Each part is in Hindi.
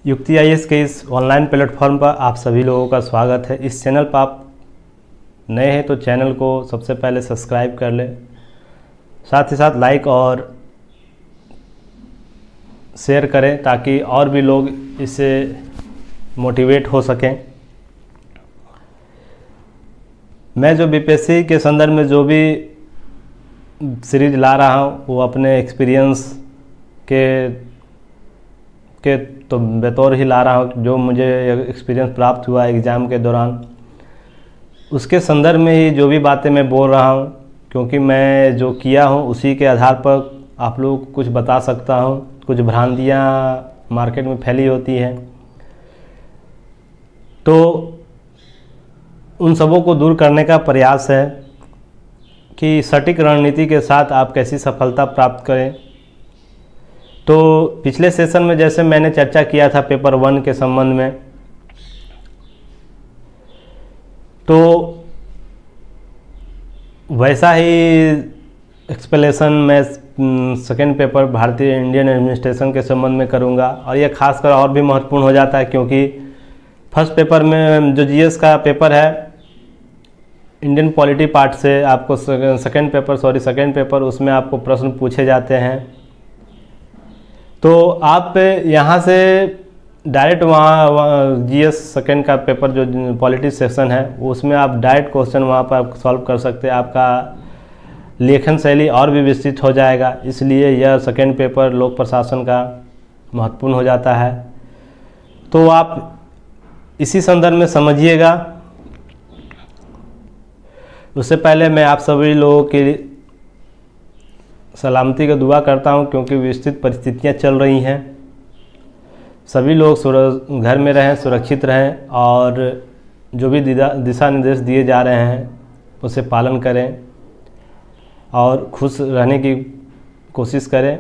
युक्ति आईएएस के इस ऑनलाइन प्लेटफॉर्म पर आप सभी लोगों का स्वागत है। इस चैनल पर आप नए हैं तो चैनल को सबसे पहले सब्सक्राइब कर लें, साथ ही साथ लाइक और शेयर करें ताकि और भी लोग इससे मोटिवेट हो सकें। मैं जो बीपीएससी के संदर्भ में जो भी सीरीज ला रहा हूँ वो अपने एक्सपीरियंस के तो बतौर ही ला रहा हूँ, जो मुझे एक्सपीरियंस प्राप्त हुआ एग्ज़ाम के दौरान उसके संदर्भ में ही जो भी बातें मैं बोल रहा हूँ, क्योंकि मैं जो किया हूँ उसी के आधार पर आप लोगों को कुछ बता सकता हूँ। कुछ भ्रांतियाँ मार्केट में फैली होती हैं तो उन सबों को दूर करने का प्रयास है कि सटीक रणनीति के साथ आप कैसी सफलता प्राप्त करें। तो पिछले सेशन में जैसे मैंने चर्चा किया था पेपर 1 के संबंध में, तो वैसा ही एक्सप्लेनेशन मैं सेकेंड पेपर भारतीय इंडियन एडमिनिस्ट्रेशन के संबंध में करूंगा। और यह खासकर और भी महत्वपूर्ण हो जाता है क्योंकि फर्स्ट पेपर में जो जीएस का पेपर है इंडियन पॉलिटी पार्ट से, आपको सेकेंड पेपर उसमें आपको प्रश्न पूछे जाते हैं। तो आप यहाँ से डायरेक्ट वहाँ जीएस सेकेंड का पेपर जो पॉलिटी सेक्शन है उसमें आप डायरेक्ट क्वेश्चन वहाँ पर आप सॉल्व कर सकते हैं। आपका लेखन शैली और भी विस्तृत हो जाएगा, इसलिए यह सेकेंड पेपर लोक प्रशासन का महत्वपूर्ण हो जाता है। तो आप इसी संदर्भ में समझिएगा। उससे पहले मैं आप सभी लोगों की सलामती का दुआ करता हूं क्योंकि विस्तृत परिस्थितियां चल रही हैं। सभी लोग घर में रहें, सुरक्षित रहें और जो भी दिशा निर्देश दिए जा रहे हैं उसे पालन करें और खुश रहने की कोशिश करें,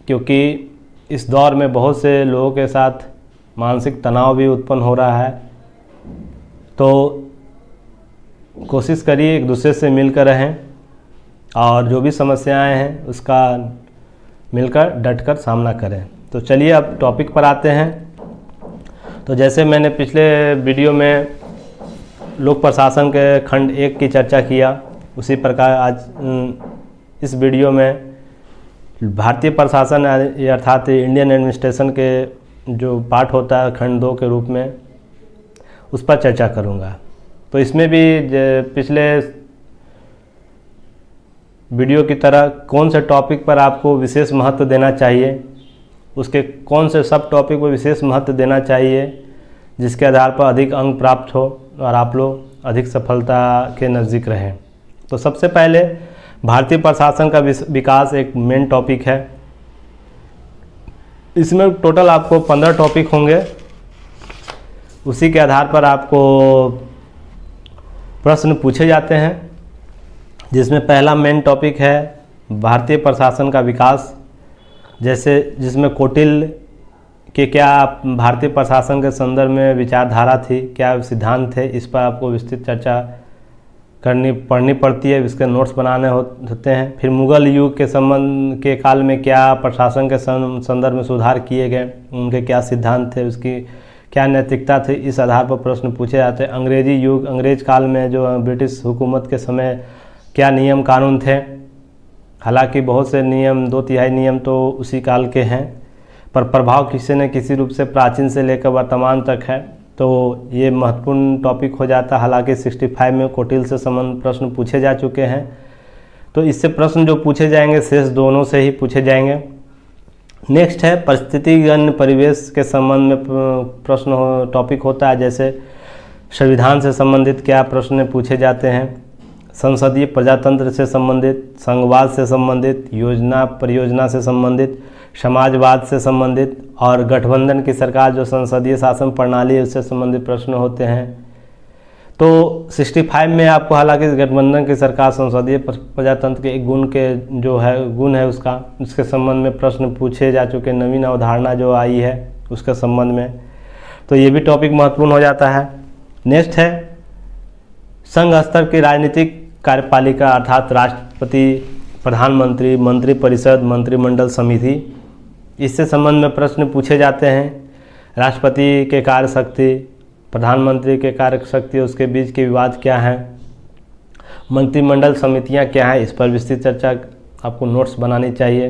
क्योंकि इस दौर में बहुत से लोगों के साथ मानसिक तनाव भी उत्पन्न हो रहा है। तो कोशिश करिए एक दूसरे से मिलकर रहें और जो भी समस्याएं हैं उसका मिलकर डटकर सामना करें। तो चलिए अब टॉपिक पर आते हैं। तो जैसे मैंने पिछले वीडियो में लोक प्रशासन के खंड 1 की चर्चा किया, उसी प्रकार आज इस वीडियो में भारतीय प्रशासन अर्थात इंडियन एडमिनिस्ट्रेशन के जो पार्ट होता है खंड 2 के रूप में, उस पर चर्चा करूँगा। तो इसमें भी पिछले वीडियो की तरह कौन से टॉपिक पर आपको विशेष महत्व देना चाहिए, उसके कौन से सब टॉपिक पर विशेष महत्व देना चाहिए जिसके आधार पर अधिक अंक प्राप्त हो और आप लोग अधिक सफलता के नज़दीक रहें। तो सबसे पहले भारतीय प्रशासन का विकास एक मेन टॉपिक है। इसमें टोटल आपको 15 टॉपिक होंगे। उसी के आधार पर आपको प्रश्न पूछे जाते हैं, जिसमें पहला मेन टॉपिक है भारतीय प्रशासन का विकास, जैसे जिसमें कौटिल्य के क्या भारतीय प्रशासन के संदर्भ में विचारधारा थी, क्या सिद्धांत थे, इस पर आपको विस्तृत चर्चा पढ़नी पड़ती है, इसके नोट्स बनाने होते हैं। फिर मुगल युग के संबंध के काल में क्या प्रशासन के संदर्भ में सुधार किए गए, उनके क्या सिद्धांत थे, उसकी क्या नैतिकता थी, इस आधार पर प्रश्न पूछे जाते हैं। अंग्रेजी युग, अंग्रेज काल में जो ब्रिटिश हुकूमत के समय क्या नियम कानून थे, हालांकि बहुत से नियम 2/3 नियम तो उसी काल के हैं, पर प्रभाव किसी न किसी रूप से प्राचीन से लेकर वर्तमान तक है, तो ये महत्वपूर्ण टॉपिक हो जाता है। हालांकि 65 में कौटिल्य से संबंध प्रश्न पूछे जा चुके हैं, तो इससे प्रश्न जो पूछे जाएंगे शेष दोनों से ही पूछे जाएंगे। नेक्स्ट है परिस्थितिजन्य परिवेश के संबंध में प्रश्न टॉपिक होता है, जैसे संविधान से संबंधित क्या प्रश्न पूछे जाते हैं, संसदीय प्रजातंत्र से संबंधित, संघवाद से संबंधित, योजना परियोजना से संबंधित, समाजवाद से संबंधित और गठबंधन की सरकार जो संसदीय शासन प्रणाली है उससे संबंधित प्रश्न होते हैं। तो 65 में आपको हालांकि गठबंधन की सरकार संसदीय प्रजातंत्र के एक गुण है उसके संबंध में प्रश्न पूछे जा चुके, नवीन अवधारणा जो आई है उसके संबंध में, तो ये भी टॉपिक महत्वपूर्ण हो जाता है। नेक्स्ट है संघ स्तर की राजनीतिक कार्यपालिका अर्थात राष्ट्रपति, प्रधानमंत्री, मंत्रिपरिषद, मंत्रिमंडल समिति, इससे संबंध में प्रश्न पूछे जाते हैं। राष्ट्रपति के कार्य शक्ति, प्रधानमंत्री के कार्य शक्ति, उसके बीच के विवाद क्या हैं, मंत्रिमंडल समितियां क्या हैं, इस पर विस्तृत चर्चा आपको नोट्स बनानी चाहिए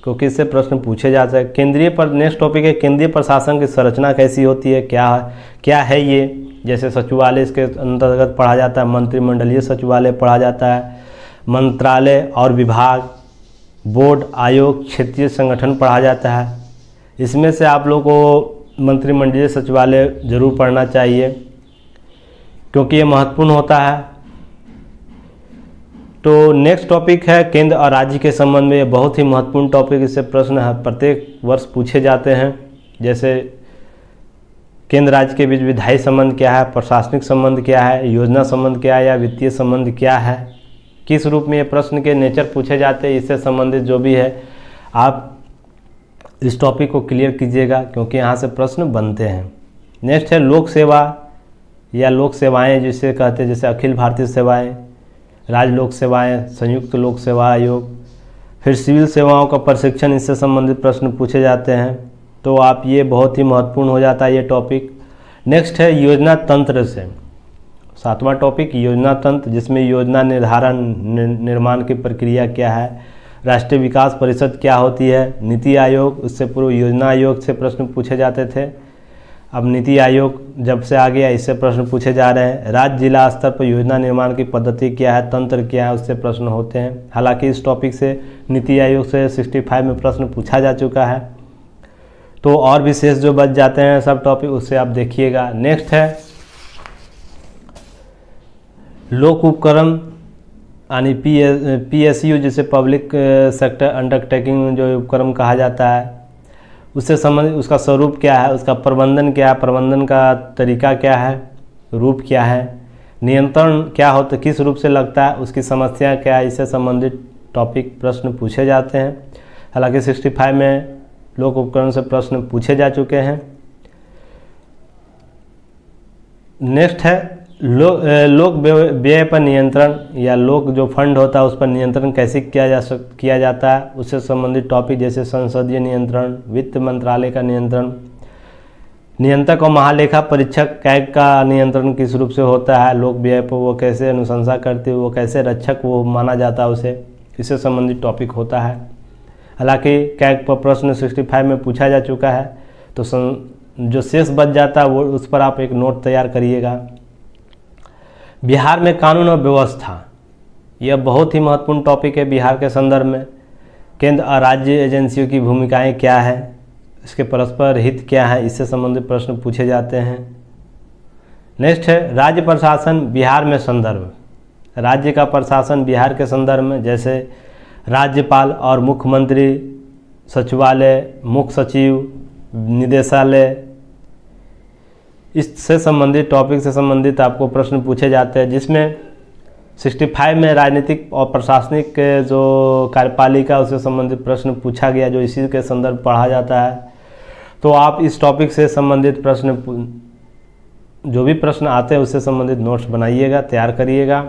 क्योंकि इससे प्रश्न पूछे जाते हैं। केंद्रीय पर नेक्स्ट टॉपिक है केंद्रीय प्रशासन की संरचना कैसी होती है, क्या है ये, जैसे सचिवालय इसके अंतर्गत पढ़ा जाता है, मंत्रिमंडलीय सचिवालय पढ़ा जाता है, मंत्रालय और विभाग, बोर्ड, आयोग, क्षेत्रीय संगठन पढ़ा जाता है। इसमें से आप लोगों को मंत्रिमंडलीय सचिवालय जरूर पढ़ना चाहिए क्योंकि ये महत्वपूर्ण होता है। तो नेक्स्ट टॉपिक है केंद्र और राज्य के संबंध में, ये बहुत ही महत्वपूर्ण टॉपिक, इससे प्रश्न प्रत्येक वर्ष पूछे जाते हैं। जैसे केंद्र राज्य के बीच विधायी संबंध क्या है, प्रशासनिक संबंध क्या है, योजना संबंध क्या है या वित्तीय संबंध क्या है, किस रूप में ये प्रश्न के नेचर पूछे जाते हैं, इससे संबंधित जो भी है आप इस टॉपिक को क्लियर कीजिएगा क्योंकि यहाँ से प्रश्न बनते हैं। नेक्स्ट है लोक सेवा या लोक सेवाएँ जिसे कहते हैं, जैसे अखिल भारतीय सेवाएँ, राज्य लोक सेवाएँ, संयुक्त लोक सेवा आयोग, फिर सिविल सेवाओं का प्रशिक्षण, इससे संबंधित प्रश्न पूछे जाते हैं। तो आप ये बहुत ही महत्वपूर्ण हो जाता है ये टॉपिक। नेक्स्ट है योजना तंत्र से, 7वां टॉपिक योजना तंत्र, जिसमें योजना निर्धारण निर्माण की प्रक्रिया क्या है, राष्ट्रीय विकास परिषद क्या होती है, नीति आयोग, उससे पूर्व योजना आयोग से प्रश्न पूछे जाते थे, अब नीति आयोग जब से आ गया इससे प्रश्न पूछे जा रहे हैं। राज्य जिला स्तर पर योजना निर्माण की पद्धति क्या है, तंत्र क्या है, उससे प्रश्न होते हैं। हालांकि इस टॉपिक से नीति आयोग से 65 में प्रश्न पूछा जा चुका है, तो और विशेष जो बच जाते हैं सब टॉपिक उससे आप देखिएगा। नेक्स्ट है लोक उपक्रम यानी PSU जिसे पब्लिक सेक्टर अंडरटेकिंग जो उपक्रम कहा जाता है, उससे संबंधित उसका स्वरूप क्या है, उसका प्रबंधन क्या है, प्रबंधन का तरीका क्या है, रूप क्या है, नियंत्रण क्या होता है, किस रूप से लगता है, उसकी समस्या क्या है, इससे संबंधित टॉपिक प्रश्न पूछे जाते हैं। हालांकि 65 में लोक उपकरण से प्रश्न पूछे जा चुके हैं। नेक्स्ट है लोक व्यय पर नियंत्रण या लोक जो फंड होता है उस पर नियंत्रण कैसे किया जाता है, उससे संबंधित टॉपिक जैसे संसदीय नियंत्रण, वित्त मंत्रालय का नियंत्रण, नियंत्रक और महालेखा परीक्षक कैग का नियंत्रण किस रूप से होता है, लोक व्यय पर वो कैसे अनुशंसा करते हैं, वो कैसे रक्षक वो माना जाता है उसे, इससे संबंधित टॉपिक होता है। हालांकि कैग पर प्रश्न 65 में पूछा जा चुका है, तो जो शेष बच जाता है वो उस पर आप एक नोट तैयार करिएगा। बिहार में कानून और व्यवस्था, यह बहुत ही महत्वपूर्ण टॉपिक है बिहार के संदर्भ में। केंद्र और राज्य एजेंसियों की भूमिकाएं क्या है, इसके परस्पर हित क्या है, इससे संबंधित प्रश्न पूछे जाते हैं। नेक्स्ट है राज्य प्रशासन बिहार में संदर्भ, राज्य का प्रशासन बिहार के संदर्भ में, जैसे राज्यपाल और मुख्यमंत्री, सचिवालय, मुख्य सचिव, निदेशालय, इससे संबंधित टॉपिक से संबंधित आपको प्रश्न पूछे जाते हैं, जिसमें 65 में राजनीतिक और प्रशासनिक जो कार्यपालिका उससे संबंधित प्रश्न पूछा गया जो इसी के संदर्भ पढ़ा जाता है। तो आप इस टॉपिक से संबंधित प्रश्न जो भी प्रश्न आते हैं उससे संबंधित नोट्स बनाइएगा, तैयार करिएगा।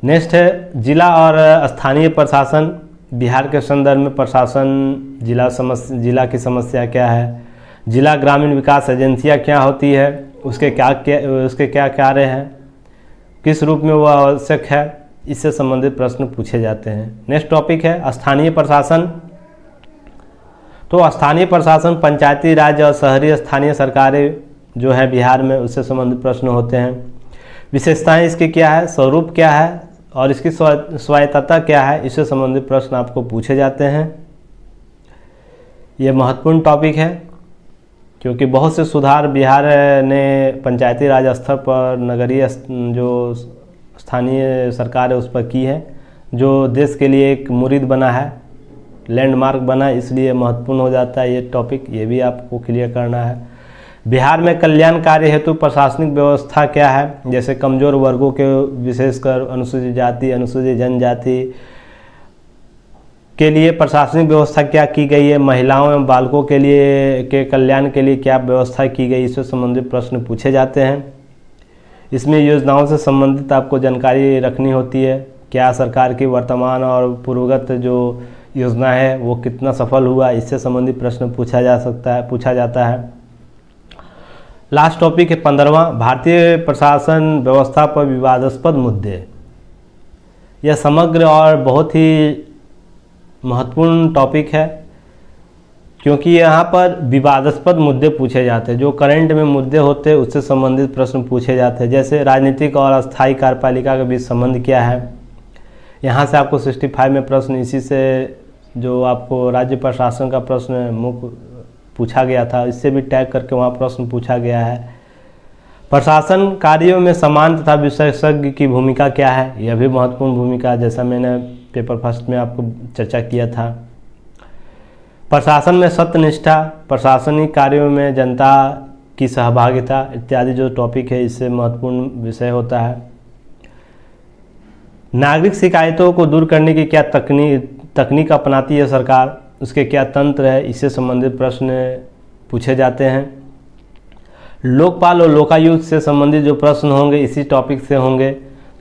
नेक्स्ट है जिला और स्थानीय प्रशासन, बिहार के संदर्भ में प्रशासन जिला की समस्या क्या है, जिला ग्रामीण विकास एजेंसियाँ क्या होती है, उसके क्या कार्य हैं, किस रूप में वो आवश्यक है, इससे संबंधित प्रश्न पूछे जाते हैं। नेक्स्ट टॉपिक है स्थानीय प्रशासन। तो स्थानीय प्रशासन पंचायती राज और शहरी स्थानीय सरकारें जो है बिहार में, उससे संबंधित प्रश्न होते हैं। विशेषताएं इसकी क्या है, स्वरूप क्या है और इसकी स्वायत्तता क्या है, इससे संबंधित प्रश्न आपको पूछे जाते हैं। ये महत्वपूर्ण टॉपिक है क्योंकि बहुत से सुधार बिहार ने पंचायती राज स्तर पर, नगरीय जो स्थानीय सरकार है उस पर की है, जो देश के लिए एक मुरीद बना है, लैंडमार्क बना है, इसलिए महत्वपूर्ण हो जाता है ये टॉपिक, ये भी आपको क्लियर करना है। बिहार में कल्याण कार्य हेतु प्रशासनिक व्यवस्था क्या है, जैसे कमज़ोर वर्गों के विशेषकर अनुसूचित जाति, अनुसूचित जनजाति के लिए प्रशासनिक व्यवस्था क्या की गई है, महिलाओं एवं बालकों के लिए के कल्याण के लिए क्या व्यवस्था की गई, इससे संबंधित प्रश्न पूछे जाते हैं। इसमें योजनाओं से संबंधित आपको जानकारी रखनी होती है, क्या सरकार की वर्तमान और पूर्वगत जो योजना है वो कितना सफल हुआ, इससे संबंधित प्रश्न पूछा जाता है। लास्ट टॉपिक है 15वां, भारतीय प्रशासन व्यवस्था पर विवादास्पद मुद्दे। यह समग्र और बहुत ही महत्वपूर्ण टॉपिक है, क्योंकि यहाँ पर विवादास्पद मुद्दे पूछे जाते हैं। जो करंट में मुद्दे होते हैं उससे संबंधित प्रश्न पूछे जाते हैं। जैसे राजनीतिक और अस्थायी कार्यपालिका के बीच संबंध क्या है, यहाँ से आपको 65 में प्रश्न इसी से जो आपको राज्य प्रशासन का प्रश्न मुख्य पूछा गया था, इससे भी टैग करके वहाँ प्रश्न पूछा गया है। प्रशासन कार्यों में समान तथा विशेषज्ञ की भूमिका क्या है, यह भी महत्वपूर्ण भूमिका, जैसा मैंने पेपर फर्स्ट में आपको चर्चा किया था। प्रशासन में सत्यनिष्ठा, प्रशासनिक कार्यों में जनता की सहभागिता इत्यादि जो टॉपिक है, इससे महत्वपूर्ण विषय होता है। नागरिक शिकायतों को दूर करने की क्या तकनीक अपनाती है सरकार, उसके क्या तंत्र है, इससे संबंधित प्रश्न पूछे जाते हैं। लोकपाल और लोकायुक्त से संबंधित जो प्रश्न होंगे इसी टॉपिक से होंगे,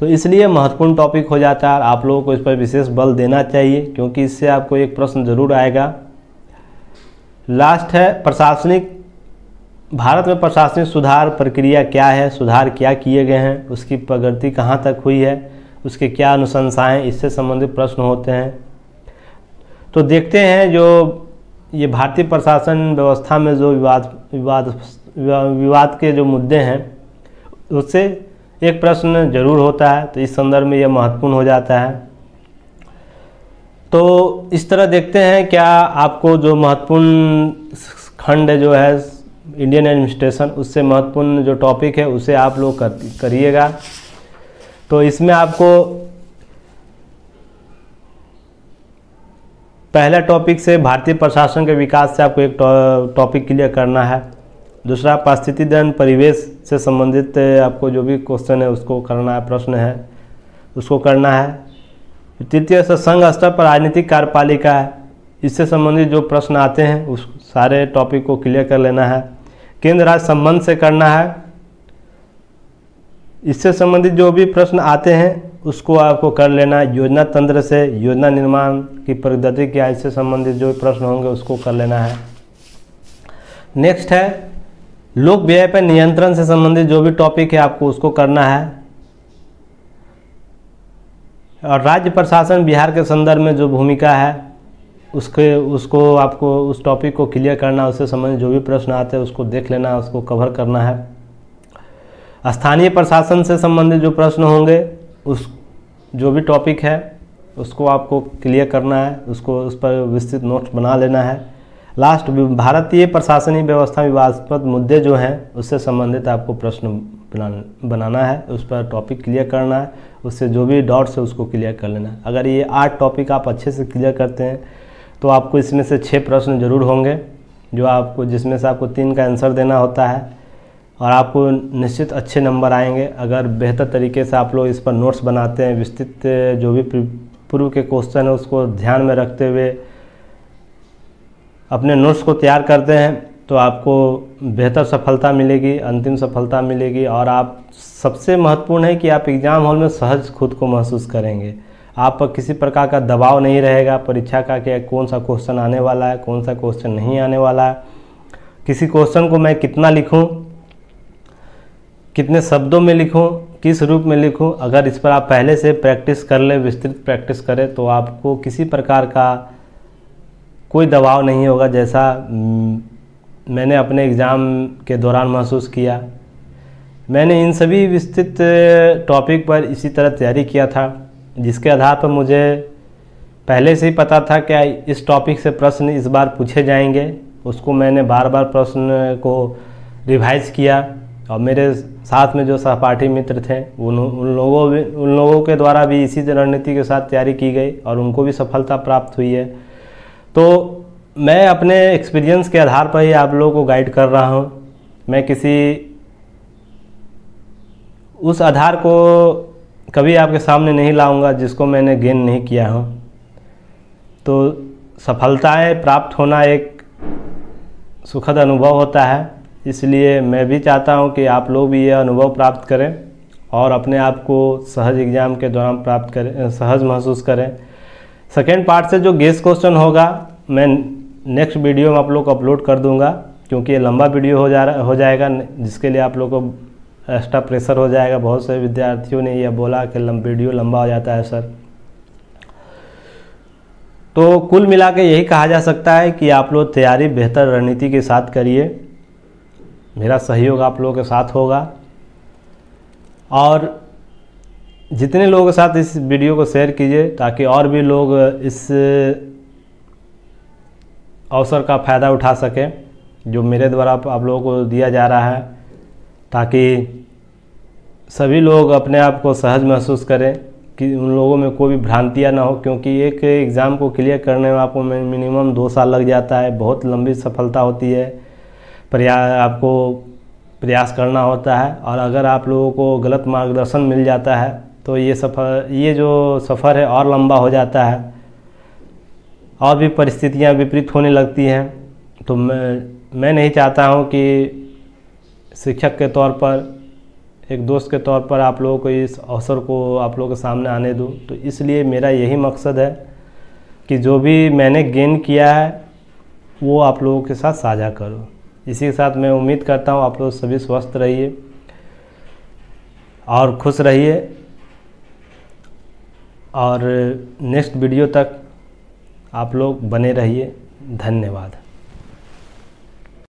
तो इसलिए महत्वपूर्ण टॉपिक हो जाता है। आप लोगों को इस पर विशेष बल देना चाहिए, क्योंकि इससे आपको एक प्रश्न जरूर आएगा। लास्ट है भारत में प्रशासनिक सुधार प्रक्रिया क्या है, सुधार क्या किए गए हैं, उसकी प्रगति कहाँ तक हुई है, उसके क्या अनुशंसाएं, इससे संबंधित प्रश्न होते हैं। तो देखते हैं जो ये भारतीय प्रशासन व्यवस्था में जो विवाद के जो मुद्दे हैं उससे एक प्रश्न जरूर होता है, तो इस संदर्भ में यह महत्वपूर्ण हो जाता है। तो इस तरह देखते हैं क्या आपको जो महत्वपूर्ण खंड जो है इंडियन एडमिनिस्ट्रेशन, उससे महत्वपूर्ण जो टॉपिक है उसे आप लोग करिएगा। तो इसमें आपको पहला टॉपिक से भारतीय प्रशासन के विकास से आपको एक टॉपिक क्लियर करना है। दूसरा पारिस्थितिक परिवेश से संबंधित आपको जो भी क्वेश्चन है उसको करना है, प्रश्न है उसको करना है। तृतीय से संघ स्तर पर राजनीतिक कार्यपालिका है, इससे संबंधित जो प्रश्न आते हैं उस सारे टॉपिक को क्लियर कर लेना है। केंद्र राज्य संबंध से करना है, इससे संबंधित जो भी प्रश्न आते हैं उसको आपको कर लेना है। योजना तंत्र से योजना निर्माण की पद्धति क्या है, इससे संबंधित जो प्रश्न होंगे उसको कर लेना है। नेक्स्ट है लोक व्यय पर नियंत्रण से संबंधित जो भी टॉपिक है आपको उसको करना है। और राज्य प्रशासन बिहार के संदर्भ में जो भूमिका है उसको आपको उस टॉपिक को क्लियर करना, उससे संबंधित जो भी प्रश्न आते हैं उसको देख लेना, उसको कवर करना है। स्थानीय प्रशासन से संबंधित जो प्रश्न होंगे उस जो भी टॉपिक है उसको आपको क्लियर करना है, उसको उस पर विस्तृत नोट्स बना लेना है। लास्ट भारतीय प्रशासनिक व्यवस्था विवादास्पद मुद्दे जो हैं उससे संबंधित आपको प्रश्न बनाना है, उस पर टॉपिक क्लियर करना है, उससे जो भी डाउट्स है उसको क्लियर कर लेना है। अगर ये 8 टॉपिक आप अच्छे से क्लियर करते हैं तो आपको इसमें से 6 प्रश्न जरूर होंगे जिसमें से आपको 3 का आंसर देना होता है और आपको निश्चित अच्छे नंबर आएंगे अगर बेहतर तरीके से आप लोग इस पर नोट्स बनाते हैं। विस्तृत जो भी पूर्व के क्वेश्चन है उसको ध्यान में रखते हुए अपने नोट्स को तैयार करते हैं तो आपको बेहतर सफलता मिलेगी, अंतिम सफलता मिलेगी। और आप सबसे महत्वपूर्ण है कि आप एग्ज़ाम हॉल में सहज खुद को महसूस करेंगे। आप पर किसी प्रकार का दबाव नहीं रहेगा परीक्षा का कि कौन सा क्वेश्चन आने वाला है, कौन सा क्वेश्चन नहीं आने वाला है, किसी क्वेश्चन को मैं कितना लिखूं, कितने शब्दों में लिखूं, किस रूप में लिखूं। अगर इस पर आप पहले से प्रैक्टिस कर ले, विस्तृत प्रैक्टिस करें तो आपको किसी प्रकार का कोई दबाव नहीं होगा, जैसा मैंने अपने एग्ज़ाम के दौरान महसूस किया। मैंने इन सभी विस्तृत टॉपिक पर इसी तरह तैयारी किया था, जिसके आधार पर मुझे पहले से ही पता था कि इस टॉपिक से प्रश्न इस बार पूछे जाएंगे। उसको मैंने बार बार प्रश्न को रिवाइज किया और मेरे साथ में जो सहपाठी मित्र थे उन लोगों के द्वारा भी इसी रणनीति के साथ तैयारी की गई और उनको भी सफलता प्राप्त हुई है। तो मैं अपने एक्सपीरियंस के आधार पर ही आप लोगों को गाइड कर रहा हूँ। मैं किसी उस आधार को कभी आपके सामने नहीं लाऊंगा जिसको मैंने गेन नहीं किया हूँ। तो सफलताएं प्राप्त होना एक सुखद अनुभव होता है, इसलिए मैं भी चाहता हूँ कि आप लोग भी ये अनुभव प्राप्त करें और अपने आप को सहज एग्ज़ाम के दौरान सहज महसूस करें। सेकेंड पार्ट से जो गेस क्वेश्चन होगा मैं नेक्स्ट वीडियो में आप लोग को अपलोड कर दूंगा, क्योंकि ये लंबा वीडियो हो जाएगा, जिसके लिए आप लोग को एक्स्ट्रा प्रेशर हो जाएगा। बहुत से विद्यार्थियों ने यह बोला कि वीडियो लंबा हो जाता है सर। तो कुल मिला के यही कहा जा सकता है कि आप लोग तैयारी बेहतर रणनीति के साथ करिए। मेरा सहयोग आप लोगों के साथ होगा, और जितने लोगों के साथ इस वीडियो को शेयर कीजिए ताकि और भी लोग इस अवसर का फ़ायदा उठा सकें जो मेरे द्वारा आप लोगों को दिया जा रहा है, ताकि सभी लोग अपने आप को सहज महसूस करें कि उन लोगों में कोई भी भ्रांतियाँ ना हो। क्योंकि एक एग्ज़ाम को क्लियर करने में आपको मिनिमम 2 साल लग जाता है, बहुत लंबी सफलता होती है, आपको प्रयास करना होता है। और अगर आप लोगों को गलत मार्गदर्शन मिल जाता है तो ये जो सफ़र है और लंबा हो जाता है, और भी परिस्थितियां विपरीत होने लगती हैं। तो मैं नहीं चाहता हूं कि शिक्षक के तौर पर, एक दोस्त के तौर पर आप लोगों को इस अवसर को आप लोगों के सामने आने दूं। तो इसलिए मेरा यही मकसद है कि जो भी मैंने गेन किया है वो आप लोगों के साथ साझा करूं। इसी के साथ मैं उम्मीद करता हूं आप लोग सभी स्वस्थ रहिए और खुश रहिए, और नेक्स्ट वीडियो तक आप लोग बने रहिए। धन्यवाद।